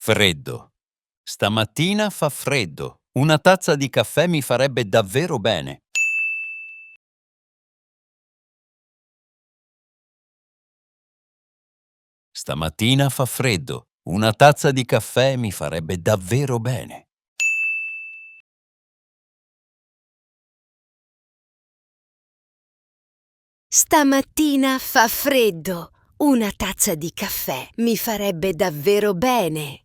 Freddo. Stamattina fa freddo. Una tazza di caffè mi farebbe davvero bene. Stamattina fa freddo. Una tazza di caffè mi farebbe davvero bene. Stamattina fa freddo. Una tazza di caffè mi farebbe davvero bene.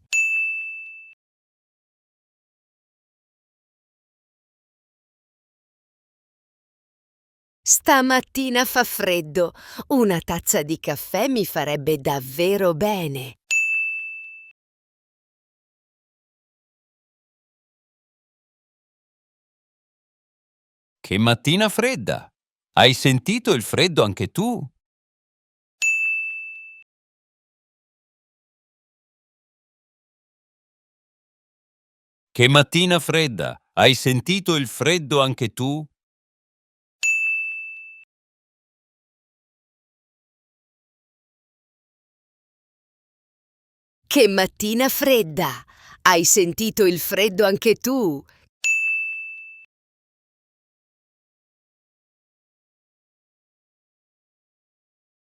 Stamattina fa freddo. Una tazza di caffè mi farebbe davvero bene. Che mattina fredda! Hai sentito il freddo anche tu? Che mattina fredda! Hai sentito il freddo anche tu? Che mattina fredda! Hai sentito il freddo anche tu?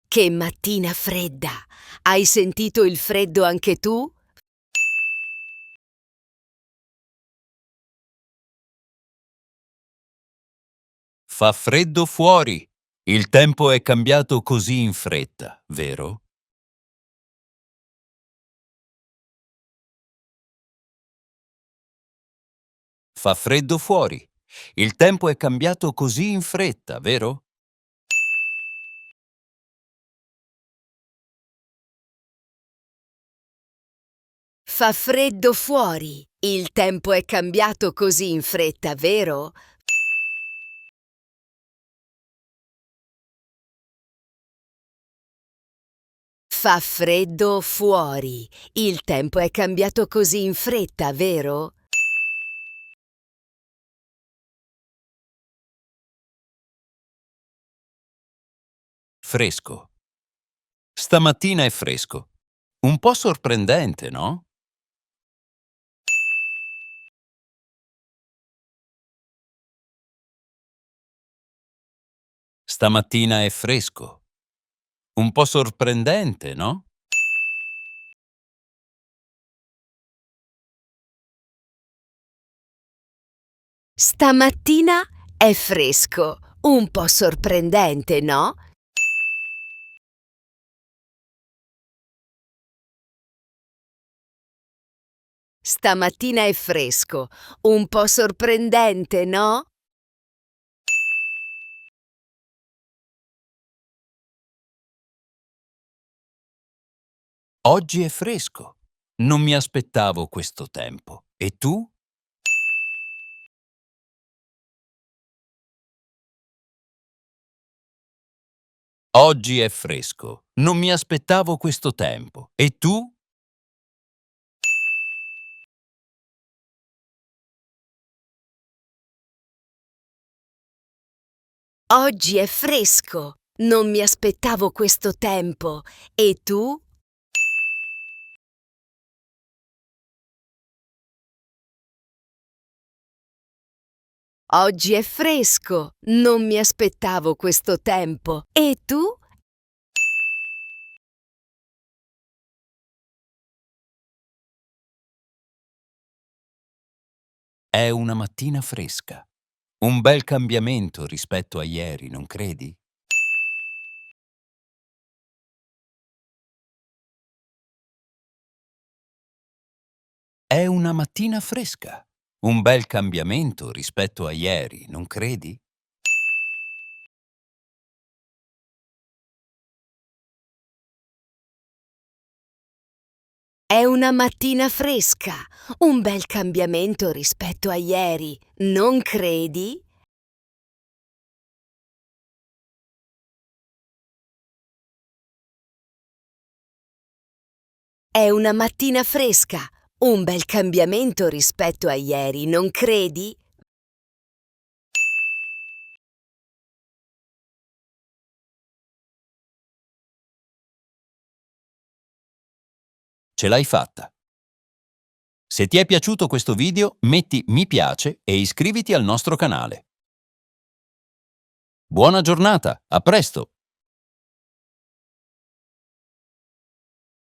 Che mattina fredda! Hai sentito il freddo anche tu? Fa freddo fuori. Il tempo è cambiato così in fretta, vero? Fa freddo fuori. Il tempo è cambiato così in fretta, vero? Fa freddo fuori. Il tempo è cambiato così in fretta, vero? Fa freddo fuori. Il tempo è cambiato così in fretta, vero? Fresco. Stamattina è fresco. Un po' sorprendente, no? Stamattina è fresco. Un po' sorprendente, no? Stamattina è fresco. Un po' sorprendente, no? Stamattina è fresco. Un po' sorprendente, no? Oggi è fresco. Non mi aspettavo questo tempo. E tu? Oggi è fresco. Non mi aspettavo questo tempo. E tu? Oggi è fresco. Non mi aspettavo questo tempo. E tu? Oggi è fresco. Non mi aspettavo questo tempo. E tu? È una mattina fresca. Un bel cambiamento rispetto a ieri, non credi? È una mattina fresca. Un bel cambiamento rispetto a ieri, non credi? È una mattina fresca. Un bel cambiamento rispetto a ieri, non credi? È una mattina fresca. Un bel cambiamento rispetto a ieri, non credi? Ce l'hai fatta. Se ti è piaciuto questo video, metti mi piace e iscriviti al nostro canale. Buona giornata, a presto!